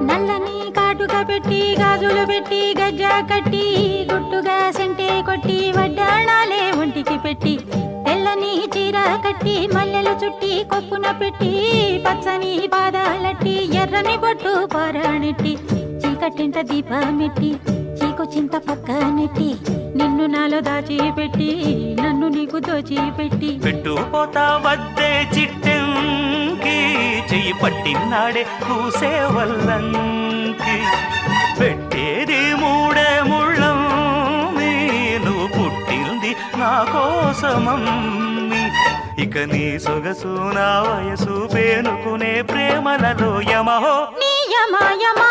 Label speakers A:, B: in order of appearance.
A: నల్లని కాటుగా పెట్టి గాజులు పెట్టి గజ్జా కట్టి గుట్టుగా సెంటే కొట్టి వడ్డాణాలే ఒంటికి పెట్టి తెల్లని చీర కట్టి మల్లెలు చుట్టి కొప్పున పెట్టి పచ్చని పాదాలట్టి ఎర్రని బొట్టు పారాణెట్టి చీకటింట దీపమెట్టి చీకు చింత పక్క నెట్టి నిన్ను నాలో దాచిపెట్టి నన్ను నీకు దోచిపెట్టి
B: పెట్టుపోతా వద్దే చిట్టెంకి చెయ్యి పట్టినాడే కూసే వల్లంకి పెట్టేది మూడే ముళ్ళం నువ్వు పుట్టింది నా కోసమమ్మి ఇక నీ సొగసు నా వయసు పేనుకునే ప్రేమలలో యమహో
A: నీ యమ యమా